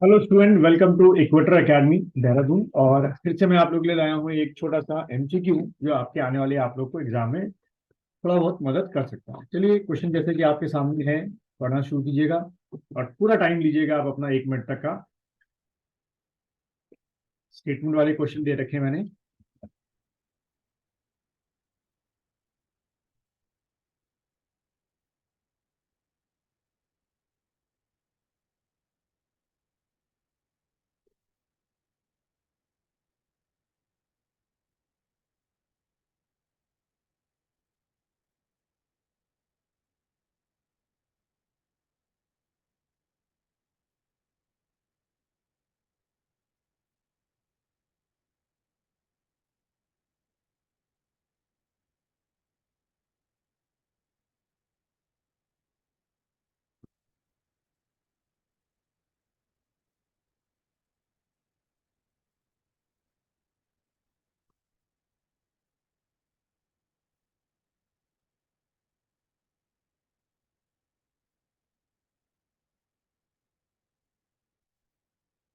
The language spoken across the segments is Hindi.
Hello student, welcome to equator academy Dehradun. और फिर से मैं आप लोग के लिए लाया हूँ एक छोटा सा एमसीक्यू जो आपके आने वाले आप लोग को एग्जाम में थोड़ा बहुत मदद कर सकता है। चलिए, क्वेश्चन जैसे कि आपके सामने है, पढ़ना शुरू कीजिएगा और पूरा टाइम लीजिएगा आप अपना 1 मिनट तक का। स्टेटमेंट वाले क्वेश्चन दे रखे हैं मैंने।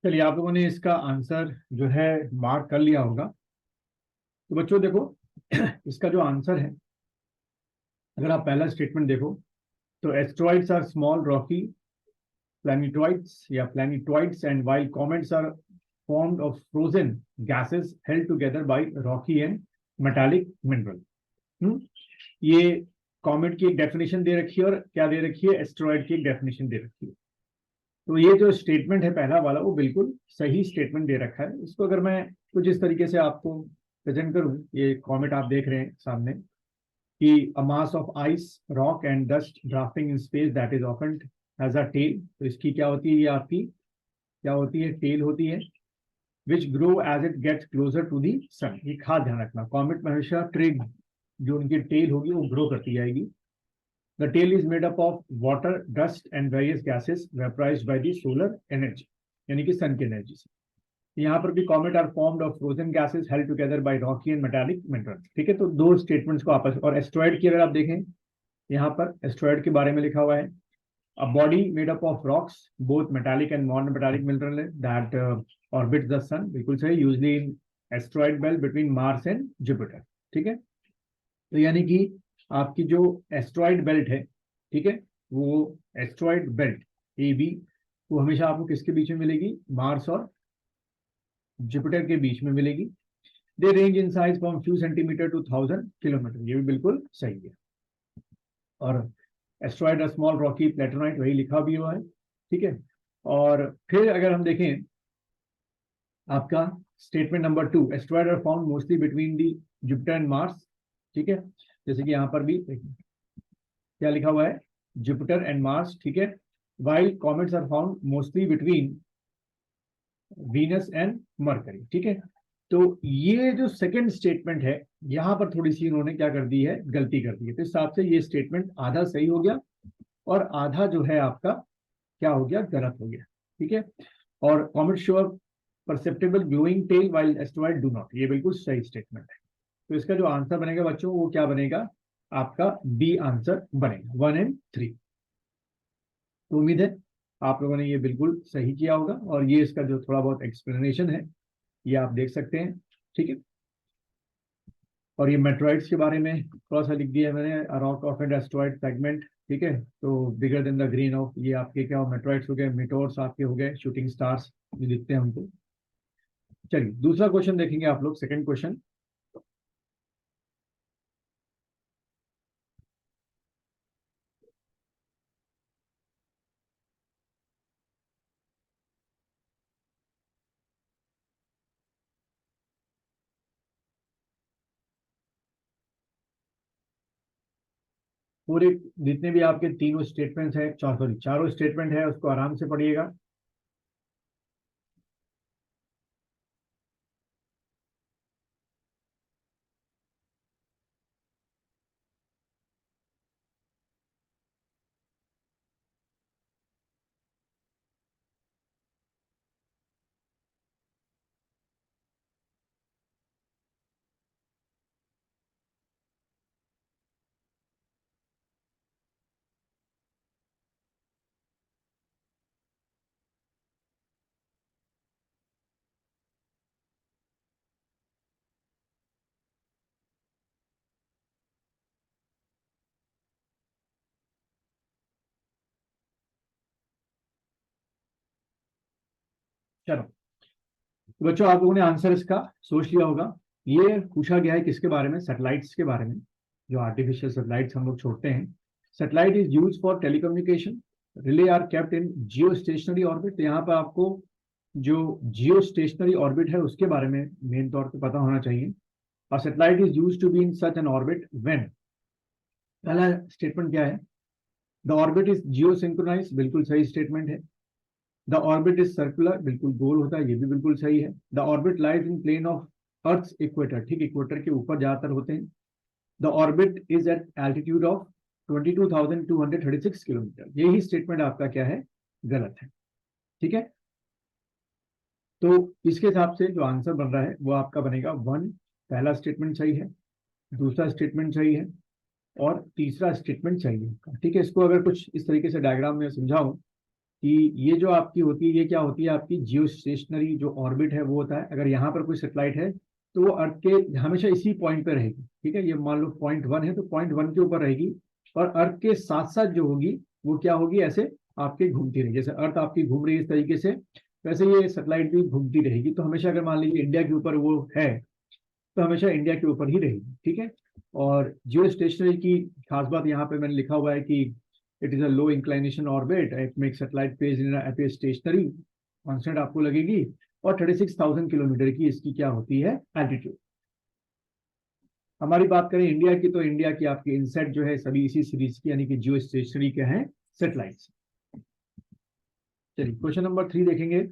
चलिए, आप लोगों ने इसका आंसर जो है मार्क कर लिया होगा। तो बच्चों देखो, इसका जो आंसर है, अगर आप पहला स्टेटमेंट देखो तो asteroids are small rocky planetoids, yeah, planetoids, and while comets are formed of frozen gases held together by rocky and metallic mineral. हम्म ये कॉमेट की एक डेफिनेशन दे रखी है और क्या दे रखी है, एस्ट्रॉयड की एक डेफिनेशन दे रखी है। तो ये जो स्टेटमेंट है पहला वाला, वो बिल्कुल सही स्टेटमेंट दे रखा है। इसको अगर मैं कुछ इस तरीके से आपको प्रेजेंट करूं, ये कॉमेट आप देख रहे हैं सामने कि a mass of ice, rock and dust drafting in space that is often has a tail। तो इसकी क्या होती है, ये आपकी क्या होती है, टेल होती है। Which grow as it gets closer to the sun. ये खास ध्यान रखना, कॉमेट में हमेशा ट्रिग जो उनकी टेल होगी वो ग्रो करती जाएगी। The tail is made up of water, dust and various gases vaporised by the solar energy, यानी कि सन की एनर्जी से। यहाँ पर भी comet are formed of frozen gases held together by rocky and metallic minerals. ठीक है, तो दो स्टेटमेंट्स को आपस। और एस्ट्रॉइड की अगर आप देखें, यहाँ पर एस्ट्रॉइड के बारे में लिखा हुआ है, a body made up of rocks, both metallic and non-metallic mineral that orbits the sun। बिल्कुल सही, usually in asteroid belt between Mars and Jupiter. ठीक है, तो यानी कि आपकी जो एस्ट्रॉइड बेल्ट है, ठीक है, वो एस्ट्रॉइड बेल्ट ए बी, वो हमेशा आपको किसके बीच में मिलेगी, मार्स और जुपिटर के बीच में मिलेगी। They range in size from few centimetre to 1000 kilometre. ये भी बिल्कुल सही है। और एस्ट्रॉइड स्मॉल रॉकी प्लेटोनाइट, वही लिखा भी हुआ है। ठीक है, और फिर अगर हम देखें आपका statement number 2, asteroid are found mostly between the Jupiter and Mars. ठीक है, जैसे कि यहाँ पर भी क्या लिखा हुआ है, जुपिटर एंड मार्स। ठीक है, while comets are found mostly between Venus and Mercury. ठीक है, तो ये जो सेकंड स्टेटमेंट है, यहां पर थोड़ी सी उन्होंने क्या कर दी है, गलती कर दी है। तो इस हिसाब से ये स्टेटमेंट आधा सही हो गया और आधा जो है आपका क्या हो गया, गलत हो गया। ठीक है, और comet show perceptible glowing tail while asteroid do not, ये बिल्कुल सही स्टेटमेंट है। तो इसका जो आंसर बनेगा बच्चों, वो क्या बनेगा, आपका बी आंसर बनेगा, 1 एंड 3। तो उम्मीद है आप लोगों ने ये बिल्कुल सही किया होगा। और ये इसका जो थोड़ा बहुत एक्सप्लेनेशन है, ये आप देख सकते हैं। ठीक है, और ये मेट्रॉइड्स के बारे में थोड़ा सा लिख दिया है मैंने, rock of and asteroid segment. ठीक है, तो bigger than the green of, ये आपके क्या मेट्रॉइड्स हो गए, मेटोर्स आपके हो गए, शूटिंग स्टार्स जो दिखते हैं हमको। चलिए, दूसरा क्वेश्चन देखेंगे आप लोग, सेकंड क्वेश्चन। पूरे जितने भी आपके तीनों स्टेटमेंट्स हैं, सॉरी चारों स्टेटमेंट है, उसको आराम से पढ़िएगा। चलो, तो बच्चों आप लोगों ने आंसर इसका सोच लिया होगा। ये पूछा गया है किसके बारे में? सैटेलाइट्स के बारे में, जो आर्टिफिशियल सैटेलाइट्स हम लोग छोड़ते हैं। Satellite is use for telecommunication, relay are kept in geo stationary orbit. तो यहाँ पर आपको जो जियो स्टेशनरी ऑर्बिट है उसके बारे में मेन तौर पे पता होना चाहिए। और satellite is use to be in such an orbit when, पहला स्टेटमेंट क्या है? The orbit is geo synchronise, बिल्कुल सही स्टेटमेंट है। द ऑर्बिट इज सर्कुलर, बिल्कुल गोल होता है, ये भी बिल्कुल सही है। The orbit lies in plane of earth equator, ठीक इक्वेटर के ऊपर ज्यादातर होते हैं। The orbit is at altitude of 22,236 kilometre, यही स्टेटमेंट आपका क्या है? गलत है। ठीक है, तो इसके हिसाब से जो आंसर बन रहा है वो आपका बनेगा वन, पहला स्टेटमेंट सही है, दूसरा स्टेटमेंट सही है, और तीसरा स्टेटमेंट सही है। ठीक है, इसको अगर कुछ इस तरीके से डायग्राम में समझाऊं कि ये जो आपकी होती है, ये क्या होती है? आपकी जियो स्टेशनरी जो ऑर्बिट है वो होता है। अगर यहाँ पर कोई सेटेलाइट है तो वो अर्थ के हमेशा इसी पॉइंट पे रहेगी। ठीक है, ये मान लो पॉइंट वन है तो पॉइंट वन के ऊपर रहेगी, और अर्थ के साथ साथ जो होगी वो क्या होगी? ऐसे आपके घूमती रहेगी। जैसे अर्थ आपकी घूम रही है इस तरीके से, वैसे ये सेटेलाइट भी घूमती रहेगी। तो हमेशा अगर मान लीजिए इंडिया के ऊपर वो है तो हमेशा इंडिया के ऊपर ही रहेगी। ठीक है, और जियो स्टेशनरी की खास बात यहाँ पे मैंने लिखा हुआ है कि it is a low inclination orbit, it make satellite page in appear stationary, constant आपको लगेगी, और 36,000 किलोमीटर की इसकी क्या होती है? एल्टीट्यूड। हमारी बात करें इंडिया की, तो इंडिया की आपकी इनसेट जो है सभी इसी सीरीज की, यानी कि जियो स्टेशनरी के हैं सेटेलाइट्स। चलिए क्वेश्चन नंबर 3 देखेंगे।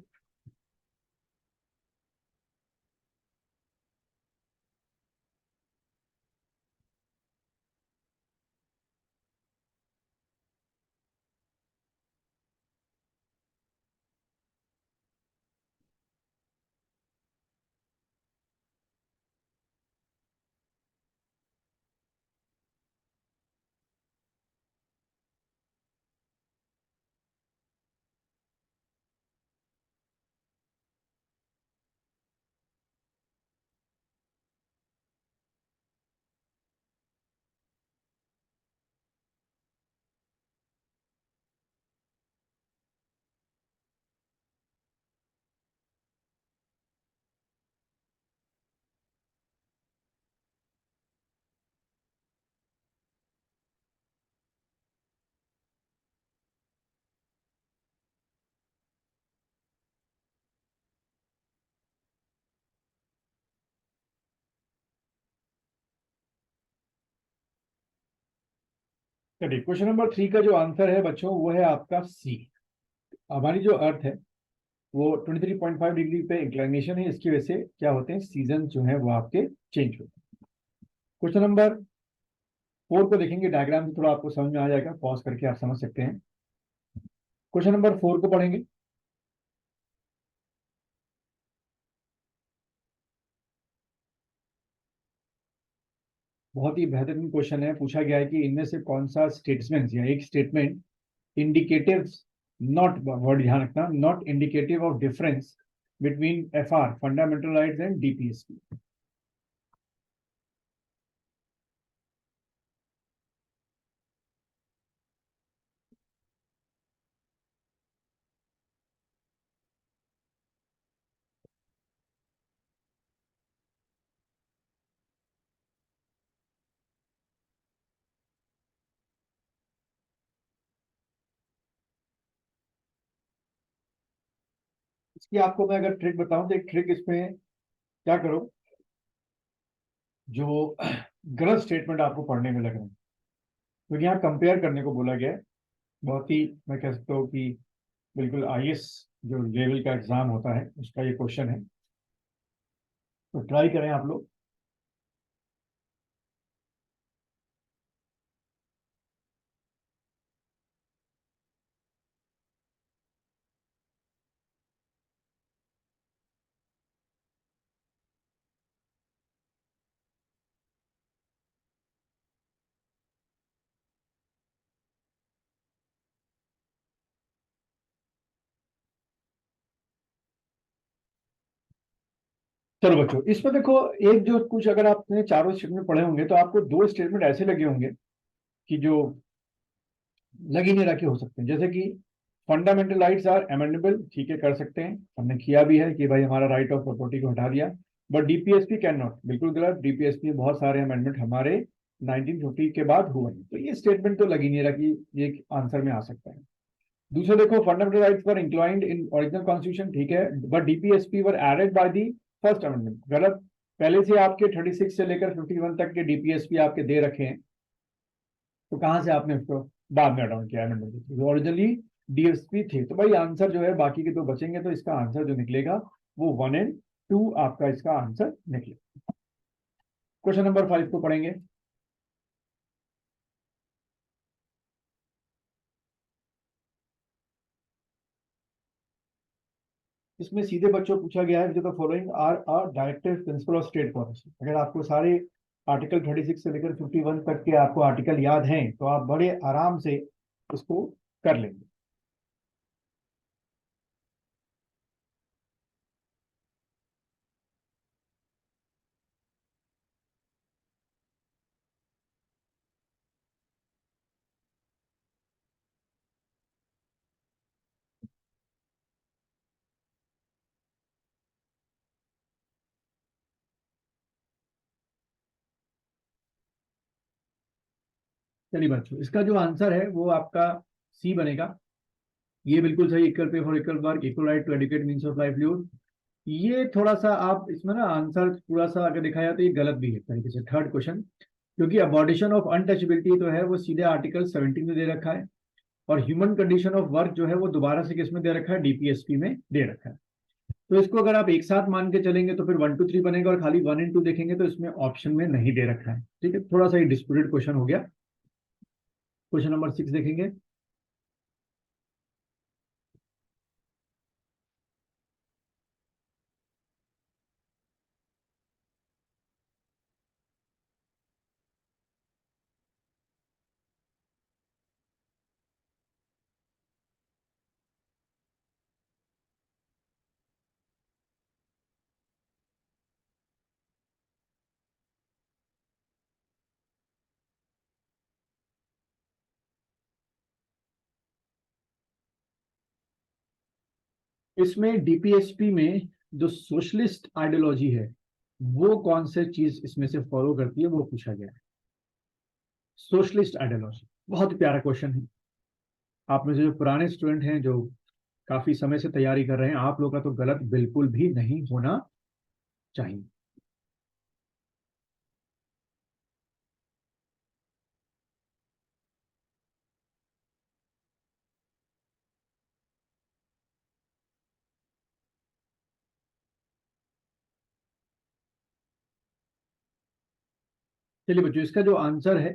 चलिए क्वेश्चन नंबर 3 का जो आंसर है बच्चों वो है आपका सी। हमारी जो अर्थ है वो 23.5 डिग्री पे इंक्लाइनेशन है, इसकी वजह से क्या होते हैं? सीजन जो है वो आपके चेंज होते हैं। क्वेश्चन नंबर 4 को देखेंगे, डायग्राम से थोड़ा आपको समझ में आ जाएगा, पॉज करके आप समझ सकते हैं। क्वेश्चन नंबर 4 को पढ़ेंगे। बहुत ही बेहतरीन क्वेश्चन है। पूछा गया है कि इनमें से कौन सा स्टेटमेंट या एक स्टेटमेंट इंडिकेटिव, नॉट, वर्ड ध्यान रखना, not indicative of difference between F R fundamental rights and DPSP. इसकी आपको मैं अगर ट्रिक बताऊं तो एक ट्रिक इसमें क्या करो, जो गलत स्टेटमेंट आपको पढ़ने में लग रहा है, तो यहाँ कंपेयर करने को बोला गया है। बहुत ही, मैं कह सकता हूँ कि बिल्कुल आईएएस जो लेवल का एग्जाम होता है उसका ये क्वेश्चन है, तो ट्राई करें आप लोग। चलो बच्चों, इसमें देखो, एक जो कुछ अगर आपने चारों स्टेटमेंट पढ़े होंगे तो आपको दो स्टेटमेंट ऐसे लगे होंगे कि जो लग ही नहीं रखे हो सकते हैं। जैसे कि फंडामेंटल राइट्स आर अमेंडेबल, ठीक है कर सकते हैं, हमने किया भी है कि भाई हमारा राइट ऑफ प्रॉपर्टी को हटा दिया। बट डीपीएसपी कैन नॉट, बिल्कुल गलत। डीपीएसपी में बहुत सारे अमेंडमेंट हमारे 1950 के बाद हुए हैं, तो ये स्टेटमेंट तो लग ही नहीं रहा कि ये आंसर में आ सकता है। दूसरा देखो, fundamental rights were inclined in original constitution, ठीक है, but DPSP were added by the first amendment, गलत। पहले से आपके 36 से लेकर 51 तक के डीपीएसपी आपके दे रखे हैं, तो कहां से आपने उसको बाद में अडाउन किया अमेंडमेंट, ओरिजिनली डीएसपी थे। तो भाई आंसर जो है बाकी के दो बचेंगे, तो इसका आंसर जो निकलेगा वो 1 एंड 2 आपका इसका आंसर निकलेगा। क्वेश्चन नंबर 5 को पढ़ेंगे। इसमें सीधे बच्चों पूछा गया है, जो the following are a directive principle of state policy. अगर आपको सारे आर्टिकल 36 से लेकर 51 तक के आपको आर्टिकल याद हैं, तो आप बड़े आराम से इसको कर लेंगे। चलिए बच्चों, इसका जो आंसर है वो आपका सी बनेगा। ये बिल्कुल सही, equal pay for equal work, equal right to educate means of livelihood. ये थोड़ा सा आप इसमें ना आंसर पूरा सा अगर देखा जाए तो ये गलत भी है तरीके से, थर्ड क्वेश्चन, क्योंकि अबॉर्डिशन ऑफ अनटचेबिलिटी जो है वो सीधे आर्टिकल 17 में दे रखा है, और ह्यूमन कंडीशन ऑफ वर्क जो है वो दोबारा से किस में दे रखा है, डीपीएसपी में दे रखा है। तो इसको अगर आप एक साथ मान के चलेंगे तो फिर 1 2 3 बनेगा, और खाली 1 एंड 2 देखेंगे तो इसमें ऑप्शन में नहीं दे रखा है, ठीक है, थोड़ा सा ये डिस्प्यूटेड क्वेश्चन हो गया। क्वेश्चन नंबर 6 देखेंगे। इसमें डीपीएसपी में जो सोशलिस्ट आइडियोलॉजी है वो कौन से चीज इसमें से फॉलो करती है, वो पूछा गया है। सोशलिस्ट आइडियोलॉजी बहुत ही प्यारा क्वेश्चन है। आप में से जो पुराने स्टूडेंट हैं, जो काफी समय से तैयारी कर रहे हैं, आप लोग का तो गलत बिल्कुल भी नहीं होना चाहिए। चलिए बच्चों, इसका जो आंसर है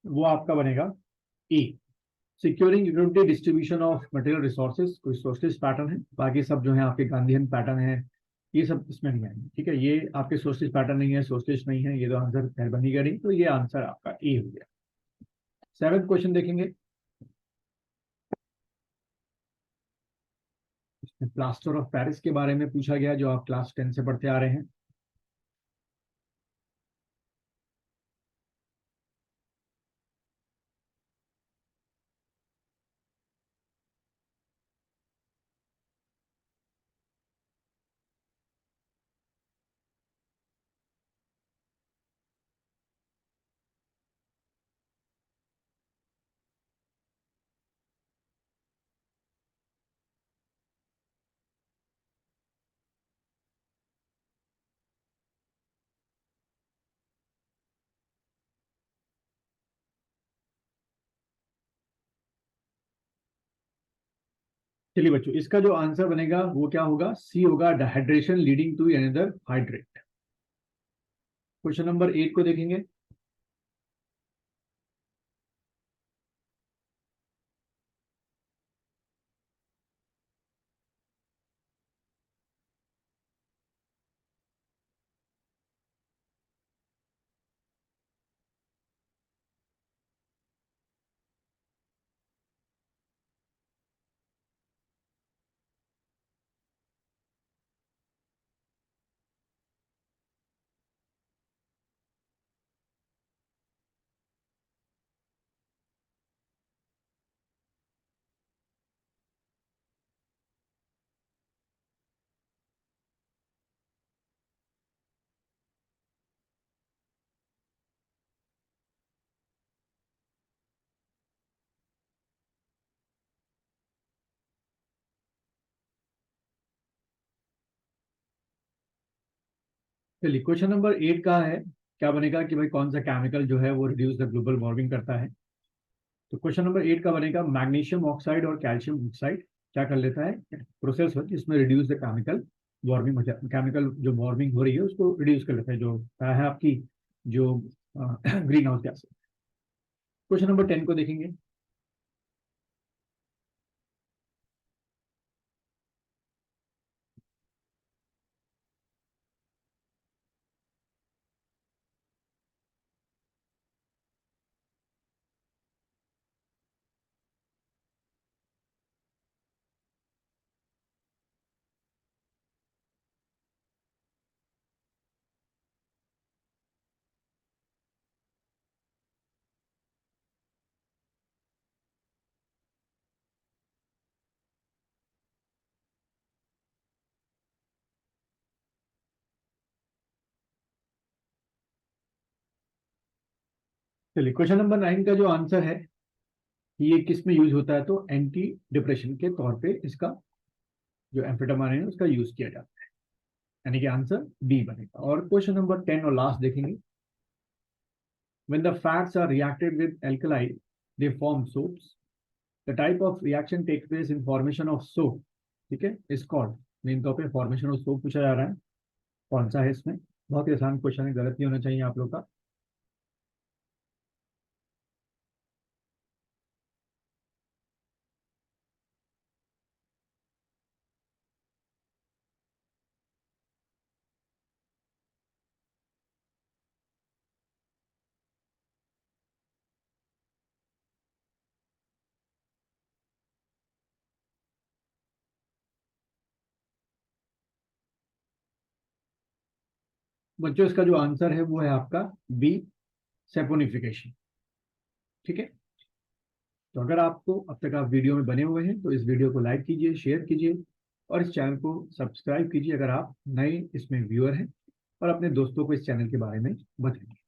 वो आपका बनेगा a, securing equity distribution of material resources. कोई सोशलिस्ट पैटर्न है, बाकी सब जो है आपके गांधीयन पैटर्न है, ये सब इसमें नहीं आएंगे, ठीक है, ये आपके सोशलिस्ट पैटर्न नहीं है, सोशलिस्ट नहीं है, ये तो आंसर खैर बनेगा नहीं, तो ये आंसर आपका ए हो गया। 7th क्वेश्चन देखेंगे। इसमें प्लास्टर ऑफ पेरिस के बारे में पूछा गया, जो आप क्लास 10 से पढ़ते आ रहे हैं। चलिए बच्चों, इसका जो आंसर बनेगा वो क्या होगा, सी होगा, dehydration leading to another hydrate. Question number 8 को देखेंगे। चलिए क्वेश्चन नंबर 8 का है, क्या बनेगा कि भाई कौन सा केमिकल जो है वो रिड्यूस द ग्लोबल वार्मिंग करता है। तो क्वेश्चन नंबर 8 का बनेगा मैग्नीशियम ऑक्साइड और कैल्शियम ऑक्साइड क्या कर लेता है, प्रोसेस हो जिसमें रिड्यूस द केमिकल वार्मिंग हो जाए, केमिकल जो वार्मिंग हो रही है उसको रिड्यूस कर लेता है, जो है आपकी जो green house gas. Question number 10 को देखेंगे। चलिए क्वेश्चन नंबर 9 का जो आंसर है ये किस में यूज होता है, तो एंटी डिप्रेशन के तौर पे इसका जो एम्फेटामाइन है उसका यूज किया जाता है, यानी कि आंसर बी बनेगा। और क्वेश्चन नंबर 10 और लास्ट देखेंगे। When the fats are reacted with alkali, they form soaps. The type of reaction takes place in formation of soap. ठीक है, इस कॉल्ड मेन तौर पे फॉर्मेशन ऑफ सोप पूछा जा रहा है, कौन सा है इसमें। बहुत ही आसान क्वेश्चन है, गलत नहीं होना चाहिए आप लोग का। बच्चों इसका जो आंसर है वो है आपका बी, सेपोनिफिकेशन। ठीक है, तो अगर आपको अब तक आप वीडियो में बने हुए हैं तो इस वीडियो को लाइक कीजिए, शेयर कीजिए और इस चैनल को सब्सक्राइब कीजिए अगर आप नए इसमें व्यूअर हैं, और अपने दोस्तों को इस चैनल के बारे में बताइए।